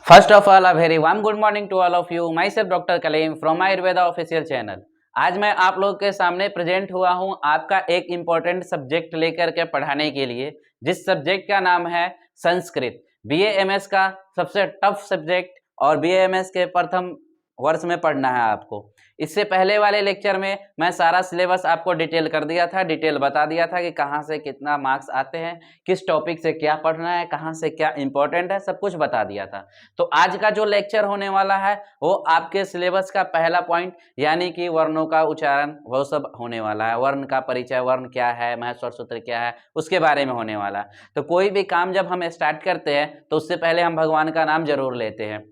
First of all, a very warm good morning to all of you. Myself Dr. Kaleem from Ayurveda official channel. आज मैं आप लोग के सामने present हुआ हूं आपका एक इम्पोर्टेंट सब्जेक्ट लेकर के पढ़ाने के लिए, जिस सब्जेक्ट का नाम है संस्कृत। BA MS का सबसे टफ सब्जेक्ट और BA MS के प्रथम वर्ष में पढ़ना है आपको। इससे पहले वाले लेक्चर में मैं सारा सिलेबस आपको डिटेल कर दिया था, डिटेल बता दिया था कि कहाँ से कितना मार्क्स आते हैं, किस टॉपिक से क्या पढ़ना है, कहाँ से क्या इंपॉर्टेंट है, सब कुछ बता दिया था। तो आज का जो लेक्चर होने वाला है वो आपके सिलेबस का पहला पॉइंट यानी कि वर्णों का उच्चारण वो सब होने वाला है। वर्ण का परिचय, वर्ण क्या है, महस्वर सूत्र क्या है, उसके बारे में होने वाला है। तो कोई भी काम जब हम स्टार्ट करते हैं तो उससे पहले हम भगवान का नाम जरूर लेते हैं,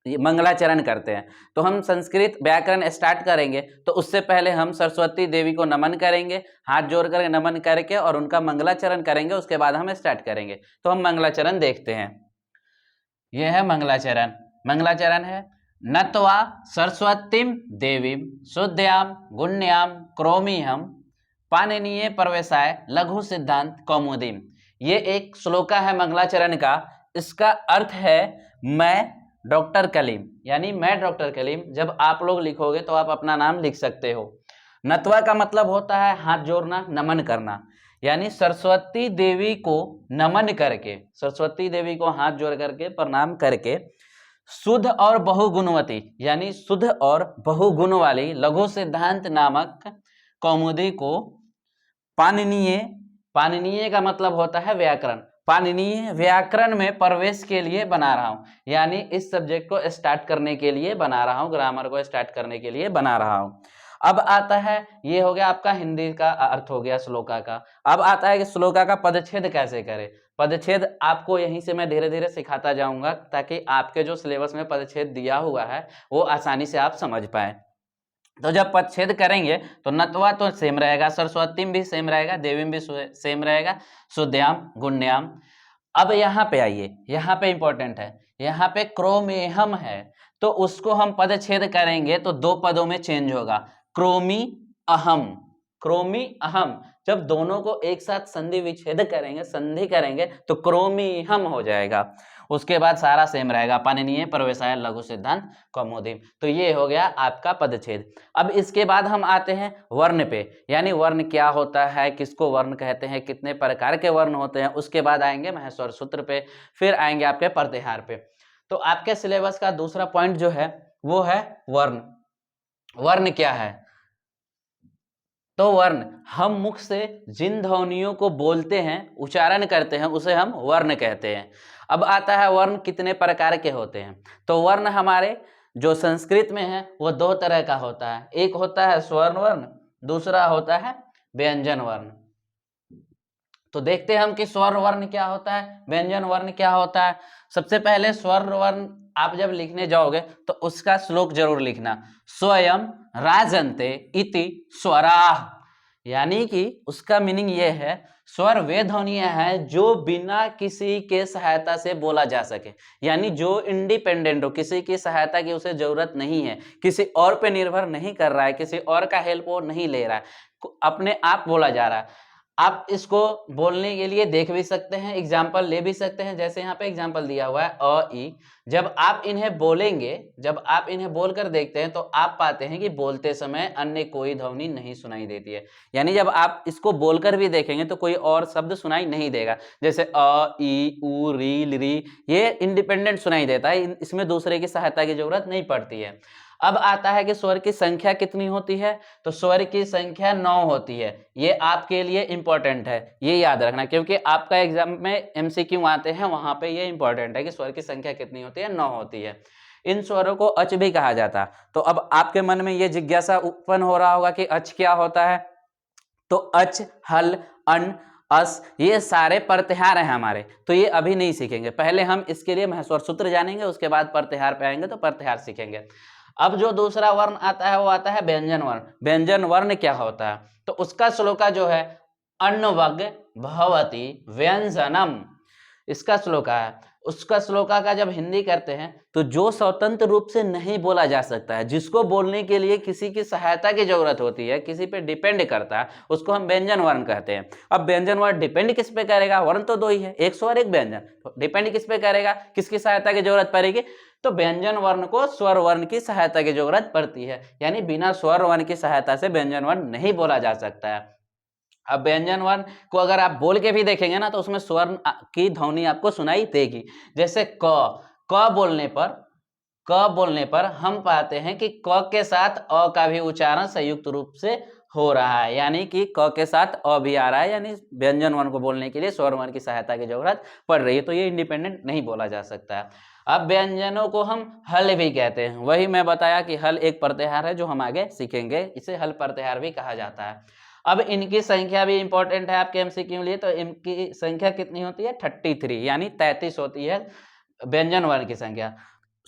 मंगलाचरण करते हैं। तो हम संस्कृत व्याकरण स्टार्ट करेंगे तो उससे पहले हम सरस्वती देवी को नमन करेंगे, हाथ जोड़ कर नमन करके और उनका मंगलाचरण करेंगे, उसके बाद हम स्टार्ट करेंगे। तो हम मंगलाचरण देखते हैं। यह है मंगलाचरण। मंगलाचरण है नत्वा सरस्वतीम देवीम शुद्ध्याम गुण्याम क्रोमीहम पाणिनीय प्रवेशाय लघु सिद्धांत कौमुदीम। ये एक श्लोका है मंगलाचरण का। इसका अर्थ है मैं डॉक्टर कलीम, यानी मैं डॉक्टर कलीम। जब आप लोग लिखोगे तो आप अपना नाम लिख सकते हो। नत्वा का मतलब होता है हाथ जोड़ना, नमन करना, यानी सरस्वती देवी को नमन करके, सरस्वती देवी को हाथ जोड़ करके प्रणाम करके शुद्ध और बहुगुणवती यानी शुद्ध और बहुगुण वाली लघु सिद्धांत नामक कौमुदी को पाणिनीय, पाणिनीय का मतलब होता है व्याकरण, पाणिनीय व्याकरण में प्रवेश के लिए बना रहा हूं, यानी इस सब्जेक्ट को स्टार्ट करने के लिए बना रहा हूं, ग्रामर को स्टार्ट करने के लिए बना रहा हूं। अब आता है, ये हो गया आपका हिंदी का अर्थ हो गया श्लोका का। अब आता है कि श्लोका का पदच्छेद कैसे करें। पदच्छेद आपको यहीं से मैं धीरे धीरे सिखाता जाऊंगा ताकि आपके जो सिलेबस में पदच्छेद दिया हुआ है वो आसानी से आप समझ पाए। तो जब पदच्छेद करेंगे तो नत्वा तो सेम रहेगा, सरस्वतीम भी सेम रहेगा, देवीम भी सेम रहेगा, शुद्ध्याम गुण्याम। अब यहाँ पे आइए, यहाँ पे इंपॉर्टेंट है, यहाँ पे क्रोमेहम है तो उसको हम पदच्छेद करेंगे तो दो पदों में चेंज होगा, क्रोमी अहम, क्रोमी अहम। जब दोनों को एक साथ संधि विच्छेद करेंगे, संधि करेंगे तो क्रोमीहम हो जाएगा। उसके बाद सारा सेम रहेगा, पाणिनीय प्रवेशाय लघु सिद्धांत कौमुदी। तो ये हो गया आपका पदच्छेद। अब इसके बाद हम आते हैं वर्ण पे, यानी वर्ण क्या होता है, किसको वर्ण कहते हैं, कितने प्रकार के वर्ण होते हैं। उसके बाद आएंगे महस्वर सूत्र पे, फिर आएंगे आपके प्रत्याहार पे। तो आपके सिलेबस का दूसरा पॉइंट जो है वो है वर्ण। वर्ण क्या है? तो वर्ण हम मुख से जिन ध्वनियों को बोलते हैं, उच्चारण करते हैं, उसे हम वर्ण कहते हैं। अब आता है वर्ण कितने प्रकार के होते हैं। तो वर्ण हमारे जो संस्कृत में है वो दो तरह का होता है, एक होता है स्वर्ण वर्ण, दूसरा होता है व्यंजन वर्ण। तो देखते हैं हम कि स्वर्ण वर्ण क्या होता है, व्यंजन वर्ण क्या होता है। सबसे पहले स्वर्ण वर्ण आप जब लिखने जाओगे तो उसका श्लोक जरूर लिखना, स्वयं राजन्ते इति स्वराः, यानी कि उसका मीनिंग ये है स्वर वे ध्वनियां हैं जो बिना किसी के सहायता से बोला जा सके, यानी जो इंडिपेंडेंट हो, किसी की सहायता की उसे जरूरत नहीं है, किसी और पे निर्भर नहीं कर रहा है, किसी और का हेल्प वो नहीं ले रहा है, अपने आप बोला जा रहा है। आप इसको बोलने के लिए देख भी सकते हैं, एग्जाम्पल ले भी सकते हैं। जैसे यहाँ पे एग्जाम्पल दिया हुआ है अ ई, जब आप इन्हें बोलेंगे, जब आप इन्हें बोलकर देखते हैं तो आप पाते हैं कि बोलते समय अन्य कोई ध्वनि नहीं सुनाई देती है, यानी जब आप इसको बोलकर भी देखेंगे तो कोई और शब्द सुनाई नहीं देगा। जैसे अ ई उ री ली, ये इंडिपेंडेंट सुनाई देता है, इसमें दूसरे की सहायता की जरूरत नहीं पड़ती है। अब आता है कि स्वर की संख्या कितनी होती है। तो स्वर की संख्या 9 होती है। ये आपके लिए इंपॉर्टेंट है, ये याद रखना, क्योंकि आपका एग्जाम में MCQ आते हैं, वहां पे ये इंपॉर्टेंट है कि स्वर की संख्या कितनी होती है, 9 होती है। इन स्वरों को अच भी कहा जाता है। तो अब आपके मन में ये जिज्ञासा उत्पन्न हो रहा होगा कि अच क्या होता है। तो अच, हल, अन, अस, ये सारे प्रत्याहार हैं हमारे, तो ये अभी नहीं सीखेंगे। पहले हम इसके लिए महस्वर सूत्र जानेंगे, उसके बाद प्रत्याहार पे आएंगे तो प्रत्याहार सीखेंगे। अब जो दूसरा वर्ण आता है वो आता है व्यंजन वर्ण। व्यंजन वर्ण क्या होता है, तो उसका श्लोका जो है अन्नवग भवति व्यंजनम, इसका श्लोका है उसका श्लोका का जब हिंदी करते हैं तो जो स्वतंत्र रूप से नहीं बोला जा सकता है, जिसको बोलने के लिए किसी की सहायता की जरूरत होती है, किसी पे डिपेंड करता है, उसको हम व्यंजन वर्ण कहते हैं। अब व्यंजन वर्ण डिपेंड किस पे करेगा? वर्ण तो दो ही है, एक स्वर एक व्यंजन, तो डिपेंड किस पे करेगा, किसकी सहायता की जरूरत पड़ेगी? तो व्यंजन वर्ण को स्वर वर्ण की सहायता की जरूरत पड़ती है, यानी बिना स्वर वर्ण की सहायता से व्यंजन वर्ण नहीं बोला जा सकता है। अब व्यंजन वर्ण को अगर आप बोल के भी देखेंगे ना तो उसमें स्वर्ण की ध्वनि आपको सुनाई देगी। जैसे क बोलने पर हम पाते हैं कि क के साथ अ का भी उच्चारण संयुक्त रूप से हो रहा है, यानी कि क के साथ अ भी आ रहा है, यानी व्यंजन वर्ण को बोलने के लिए स्वर वर्ण की सहायता की जरूरत पड़ रही है, तो ये इंडिपेंडेंट नहीं बोला जा सकता है। अब व्यंजनों को हम हल भी कहते हैं, वही मैं बताया कि हल एक प्रत्याहार है जो हम आगे सीखेंगे, इसे हल प्रत्याहार भी कहा जाता है। अब इनकी संख्या भी इंपॉर्टेंट है आपके एमसीक्यू के लिए, तो इनकी संख्या कितनी होती है? 33, यानी 33 होती है व्यंजन वर्ण की संख्या।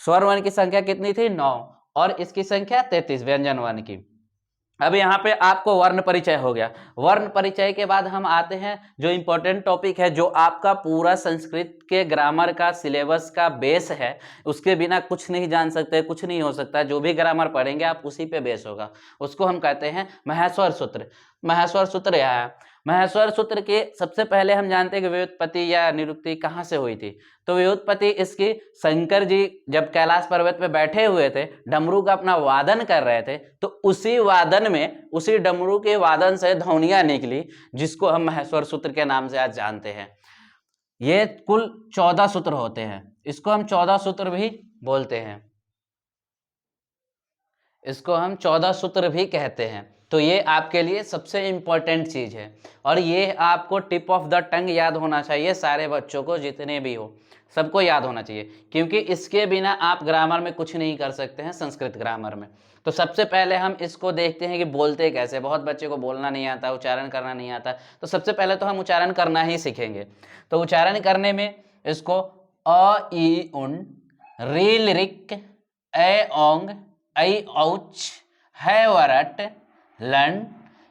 स्वर वर्ण की संख्या कितनी थी? 9, और इसकी संख्या 33 व्यंजन वर्ण की। अब यहाँ पे आपको वर्ण परिचय हो गया। वर्ण परिचय के बाद हम आते हैं जो इंपॉर्टेंट टॉपिक है, जो आपका पूरा संस्कृत के ग्रामर का सिलेबस का बेस है, उसके बिना कुछ नहीं जान सकते, कुछ नहीं हो सकता। जो भी ग्रामर पढ़ेंगे आप उसी पे बेस होगा, उसको हम कहते हैं महेश्वर सूत्र। महेश्वर सूत्र यह है। महेश्वर सूत्र के सबसे पहले हम जानते हैं कि व्युत्पत्ति या निरुक्ति कहाँ से हुई थी। तो व्युत्पत्ति इसकी शंकर जी जब कैलाश पर्वत पे बैठे हुए थे, डमरू का अपना वादन कर रहे थे, तो उसी वादन में, उसी डमरू के वादन से ध्वनियां निकली, जिसको हम महेश्वर सूत्र के नाम से आज जानते हैं। ये कुल 14 सूत्र होते हैं, इसको हम 14 सूत्र भी बोलते हैं, इसको हम 14 सूत्र भी कहते हैं। तो ये आपके लिए सबसे इंपॉर्टेंट चीज है, और ये आपको टिप ऑफ द टंग याद होना चाहिए, सारे बच्चों को, जितने भी हो सबको याद होना चाहिए, क्योंकि इसके बिना आप ग्रामर में कुछ नहीं कर सकते हैं, संस्कृत ग्रामर में। तो सबसे पहले हम इसको देखते हैं कि बोलते कैसे। बहुत बच्चे को बोलना नहीं आता, उच्चारण करना नहीं आता, तो सबसे पहले तो हम उच्चारण करना ही सीखेंगे। तो उच्चारण करने में इसको अ ई उन रील रिक ए ओंग ऐ औच है वरट लन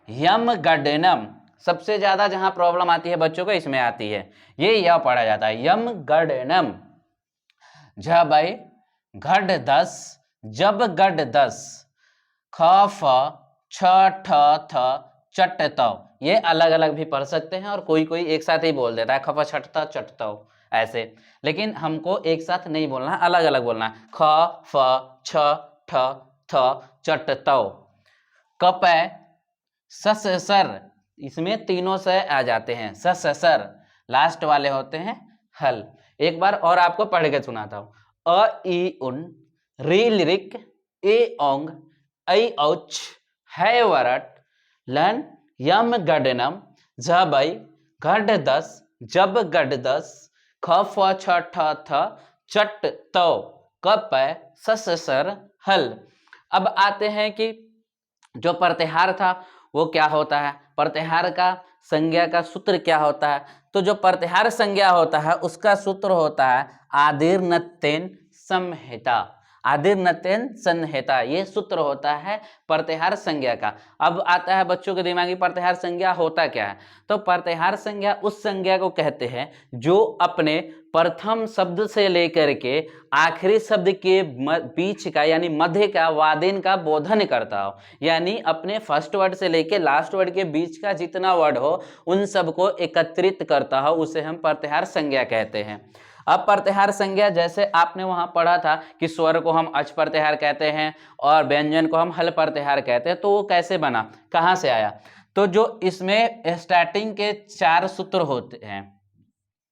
यम गडनम। सबसे ज्यादा जहां प्रॉब्लम आती है बच्चों को इसमें आती है, ये यह पढ़ा जाता है यम गडनम। झ भाई घड 10 जब गड 10 ख फ छ ठ थ चट तव। ये अलग अलग भी पढ़ सकते हैं, और कोई कोई एक साथ ही बोल देता है ख फ छट त चट तव ऐसे, लेकिन हमको एक साथ नहीं बोलना, अलग अलग बोलना। ख फ छ ठ थ चट तव। कप सस सर, इसमें तीनों से आ जाते हैं, सस सर लास्ट वाले होते हैं हल। एक बार और आपको पढ़ के सुनाता हूं। अ ई उन रील रिक ए ओंग ऐ औच है वरट लन यम गडनम झबई घड 10 जब गड 10 ख फ छ ठ थ चट तव कप सस सर हल। अब आते हैं कि जो प्रत्याहार था वो क्या होता है, प्रत्याहार का संज्ञा का सूत्र क्या होता है। तो जो प्रत्याहार संज्ञा होता है उसका सूत्र होता है आदीर्णतेन संहिता। आदीर्णतेन संहिता, ये सूत्र होता है प्रत्याहार संज्ञा का। अब आता है बच्चों के दिमाग में प्रत्याहार संज्ञा होता क्या है। तो प्रत्याहार संज्ञा उस संज्ञा को कहते हैं जो अपने प्रथम शब्द से लेकर के आखिरी शब्द के बीच का, यानी मध्य का, वादिन का बोधन करता हो, यानी अपने फर्स्ट वर्ड से लेकर लास्ट वर्ड के बीच का जितना वर्ड हो उन सबको एकत्रित करता हो, उसे हम प्रत्याहार संज्ञा कहते हैं। अब प्रत्याहार संज्ञा जैसे आपने वहां पढ़ा था कि स्वर को हम अच प्रत्याहार कहते हैं और व्यंजन को हम हल प्रत्याहार कहते हैं, तो वो कैसे बना, कहां से आया। तो जो इसमें स्टार्टिंग के 4 सूत्र होते हैं,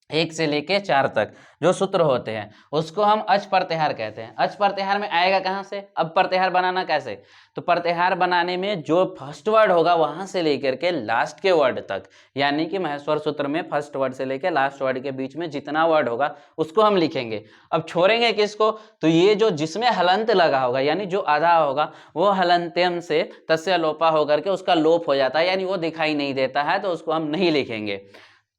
1 से लेके 4 तक जो सूत्र होते हैं उसको हम अच प्रत्याहार कहते हैं। अच प्रत्याहार में आएगा कहां से, अब प्रत्याहार बनाना कैसे। तो प्रत्याहार बनाने में जो फर्स्ट वर्ड होगा वहां से लेकर के लास्ट के वर्ड तक, यानी कि महेश्वर सूत्र में फर्स्ट वर्ड से लेकर लास्ट वर्ड के बीच में जितना वर्ड होगा उसको हम लिखेंगे। अब छोड़ेंगे किसको, तो ये जो जिसमें हलंत लगा होगा, यानी जो आधा होगा वो हलंत्यम से तस्य लोपा होकर के उसका लोप हो जाता है, यानी वो दिखाई नहीं देता है, तो उसको हम नहीं लिखेंगे।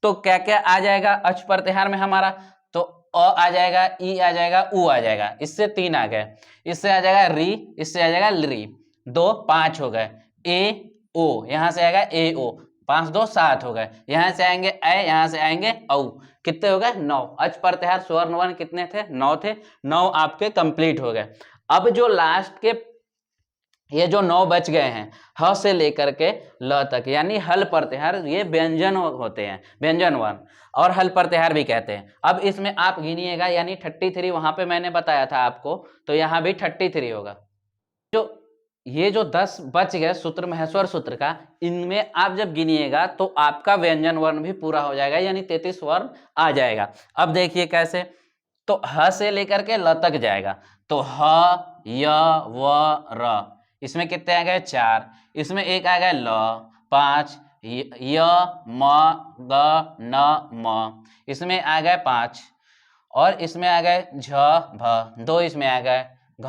तो क्या क्या आ जाएगा अच प्रत्याहार में हमारा, तो अ आ जाएगा, ई आ जाएगा, उ आ जाएगा, इससे 3 आ गए, इससे आ जाएगा री, इससे आ जाएगा ली, 2 5 हो गए, ए ओ, यहां से आएगा ए ओ, 5 2 7 हो गए। यहाँ से आएंगे ऐ, यहाँ से आएंगे औ, कितने हो गए 9। अच प्रत्याहार स्वर्ण वर्ण कितने थे 9 थे, 9 आपके कंप्लीट हो गए। अब जो लास्ट के ये जो 9 बच गए हैं ह से लेकर के ल तक, यानी हल प्रत्याहार, ये व्यंजन होते हैं, व्यंजन वर्ण, और हल प्रत्याहार भी कहते हैं। अब इसमें आप गिनिएगा, यानी 33 वहां पे मैंने बताया था आपको, तो यहाँ भी 33 होगा। जो ये जो 10 बच गए सूत्र महेश्वर सूत्र का, इनमें आप जब गिनिएगा तो आपका व्यंजन वर्ण भी पूरा हो जाएगा, यानी 33 वर्ण आ जाएगा। अब देखिए कैसे, तो ह से लेकर के ल तक जाएगा, तो ह य व र, इसमें कितने आ गए 4, इसमें एक आ गए ल 5, य म ग न म, इसमें आ गए 5, और इसमें आ गए झ भ, 2 इसमें आ गए, घ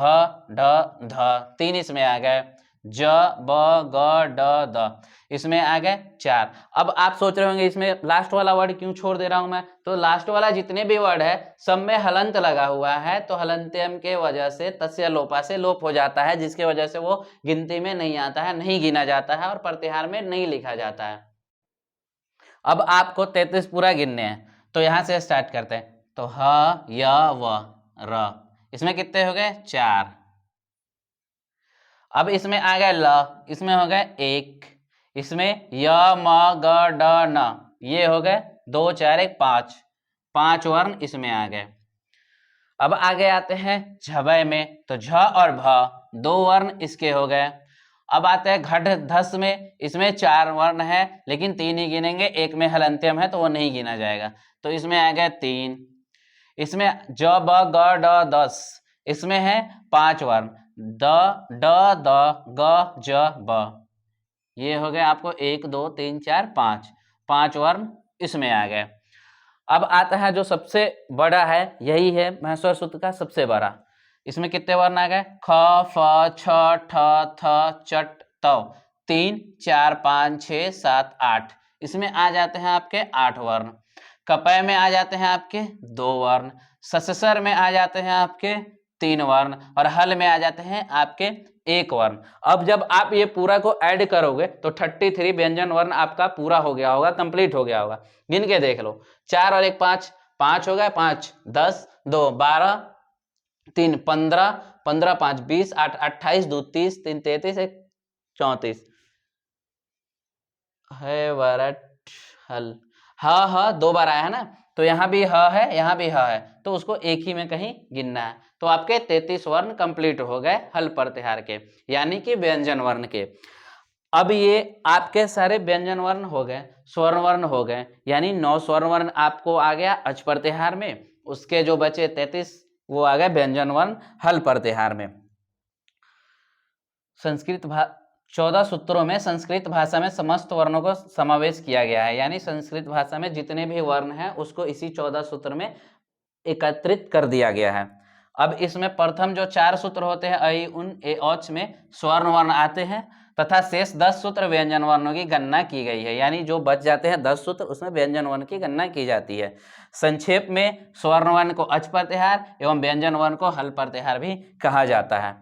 ढ ध, 3 इसमें आ गए, ज ब ग ड द, इसमें आ गए 4। अब आप सोच रहे होंगे इसमें लास्ट वाला वर्ड क्यों छोड़ दे रहा हूं मैं, तो लास्ट वाला जितने भी वर्ड है सब में हलंत लगा हुआ है, तो हलंत्यम के वजह से तस्य लोपा से लोप हो जाता है, जिसके वजह से वो गिनती में नहीं आता है, नहीं गिना जाता है, और प्रत्याहार में नहीं लिखा जाता है। अब आपको 33 पूरा गिनने हैं, तो यहां से स्टार्ट करते हैं। तो ह य व र, इसमें कितने हो गए 4। अब इसमें आ गए ल, इसमें हो गए 1, इसमें य म ग ड न, ये हो गए 2 4 1 5, 5 वर्ण इसमें आ गए। अब आगे आते हैं झबय में, तो झ और भ 2 वर्ण इसके हो गए। अब आते हैं घट धस में, इसमें 4 वर्ण है लेकिन 3 ही गिनेंगे, एक में हलंत्यम है तो वो नहीं गिना जाएगा, तो इसमें आ गए 3। इसमें ज ब ग ड 10, इसमें है 5 वर्ण, द ड द ग ज ब, ये हो गए आपको 1 2 3 4 5, 5 वर्ण इसमें आ गए। अब आता है जो सबसे बड़ा है, यही है महेश्वर सूत्र का सबसे बड़ा, इसमें कितने वर्ण आ गए, ख फ छ ठ थ चट त, 3 4 5 6 7 8, इसमें आ जाते हैं आपके 8 वर्ण। कपय में आ जाते हैं आपके 2 वर्ण, सससर में आ जाते हैं आपके 3 वर्ण, और हल में आ जाते हैं आपके 1 वर्ण। अब जब आप ये पूरा को ऐड करोगे तो 33 व्यंजन वर्ण आपका पूरा हो गया होगा, कंप्लीट हो गया होगा। गिन के देख लो, 4 और 1 5, 5 हो गए, 5 10 2 12 3 15, 15 5 20, 8 28, 2 30, 3 33, 1 34 है वरट हल। ह 2 बार आया है ना, तो यहाँ भी ह है, यहाँ भी ह है, तो उसको एक ही में कहीं गिनना है। तो आपके 33 वर्ण कंप्लीट हो गए हल प्रत्याहार के, यानी कि व्यंजन वर्ण के। अब ये आपके सारे व्यंजन वर्ण हो गए, स्वर्ण वर्ण हो गए, यानी 9 स्वर्ण वर्ण आपको आ गया अच प्रत्याहार में, उसके जो बचे 33 वो आ गए व्यंजन वर्ण हल प्रत्याहार में। संस्कृत 14 सूत्रों में संस्कृत भाषा में समस्त वर्णों को समावेश किया गया है, यानी संस्कृत भाषा में जितने भी वर्ण हैं उसको इसी 14 सूत्र में एकत्रित कर दिया गया है। अब इसमें प्रथम जो 4 सूत्र होते हैं ऐ उन ए औच में स्वर्ण वर्ण आते हैं, तथा शेष 10 सूत्र व्यंजन वर्णों की गणना की गई है, यानी जो बच जाते हैं 10 सूत्र उसमें व्यंजन वर्ण की गणना की जाती है। संक्षेप में स्वर्ण वर्ण को अच प्रत्याहार एवं व्यंजन वर्ण को हल प्रत्याहार भी कहा जाता है।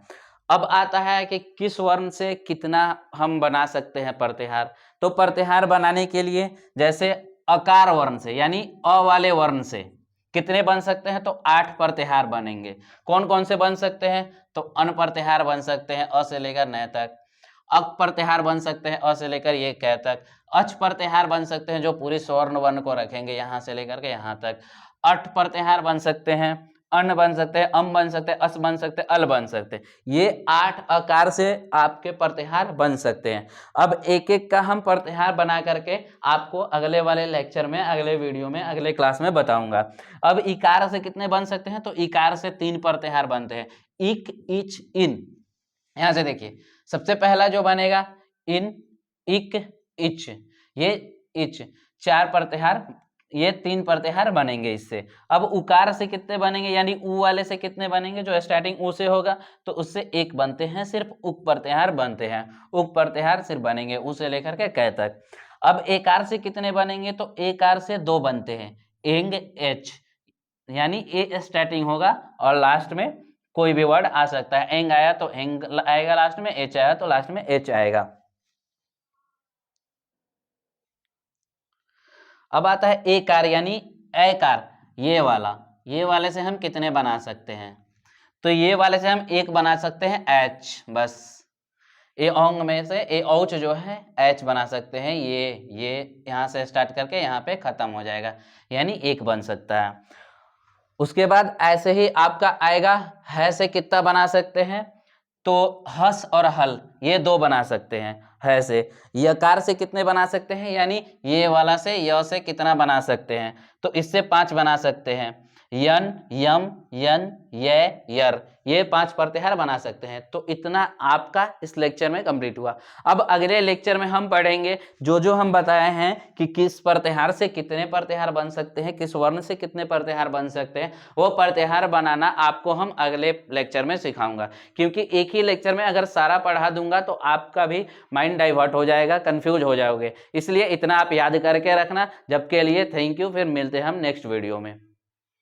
अब आता है कि किस वर्ण से कितना हम बना सकते हैं प्रत्याहार, तो प्रत्याहार बनाने के लिए जैसे अकार वर्ण से, यानी अ वाले वर्ण से कितने बन सकते हैं, तो 8 प्रत्याहार बनेंगे। कौन कौन से बन सकते हैं, तो अन प्रत्याहार बन सकते हैं अ से लेकर न तक, अक प्रत्याहार बन सकते हैं अ से लेकर ये क तक, अच प्रत्याहार बन सकते हैं जो पूरी स्वर्ण वर्ण को रखेंगे यहाँ से लेकर के यहाँ तक, अट प्रत्याहार बन सकते हैं, अन बन सकते हैं, अम बन सकते हैं, अस बन सकते हैं, अल बन सकते हैं। ये 8 आकार से आपके प्रत्याहार बन सकते हैं। अब एक एक का हम प्रत्याहार बना करके आपको अगले वाले लेक्चर में, अगले वीडियो में, अगले क्लास में बताऊंगा। अब इकार से कितने बन सकते हैं, तो इकार से 3 प्रत्याहार बनते हैं, इक इच इन। यहां से देखिए सबसे पहला जो बनेगा इन इक इच, ये इच 4 प्रत्याहार, ये 3 प्रत्याहार बनेंगे इससे। अब उकार से कितने बनेंगे, यानी उ वाले से कितने बनेंगे, जो स्टार्टिंग उ से होगा तो उससे 1 बनते हैं, सिर्फ उक प्रत्याहार बनते हैं, उक प्रत्याहार सिर्फ बनेंगे उ से लेकर के कै तक। अब एकार से कितने बनेंगे, तो एकार से 2 बनते हैं, एंग एच, यानी ए स्टार्टिंग होगा और लास्ट में कोई भी वर्ड आ सकता है, एंग आया तो एंग आएगा लास्ट में, एच आया तो लास्ट में एच आएगा। अब आता है ए कार यानी ए कार, ये वाले से हम कितने बना सकते हैं? तो ये वाले से हम एक बना सकते हैं एच, बस ए औंग में से ए औच जो है एच बना सकते हैं, ये यहाँ से स्टार्ट करके यहाँ पे खत्म हो जाएगा, यानी एक बन सकता है। उसके बाद ऐसे ही आपका आएगा है से कितना बना सकते हैं? तो हस और हल ये दो बना सकते हैं है से। यकार से कितने बना सकते हैं? यानी ये वाला से य से कितना बना सकते हैं? तो इससे 5 बना सकते हैं, यन यम यन ये यर, ये 5 प्रत्याहार बना सकते हैं। तो इतना आपका इस लेक्चर में कंप्लीट हुआ। अब अगले लेक्चर में हम पढ़ेंगे जो हम बताए हैं कि किस प्रत्याहार से कितने प्रत्याहार बन सकते हैं, किस वर्ण से कितने प्रत्याहार बन सकते हैं, वो प्रत्याहार बनाना आपको हम अगले लेक्चर में सिखाऊंगा। क्योंकि एक ही लेक्चर में अगर सारा पढ़ा दूंगा तो आपका भी माइंड डाइवर्ट हो जाएगा, कंफ्यूज हो जाओगे। इसलिए इतना आप याद करके रखना। जब के लिए थैंक यू, फिर मिलते हैं हम नेक्स्ट वीडियो में।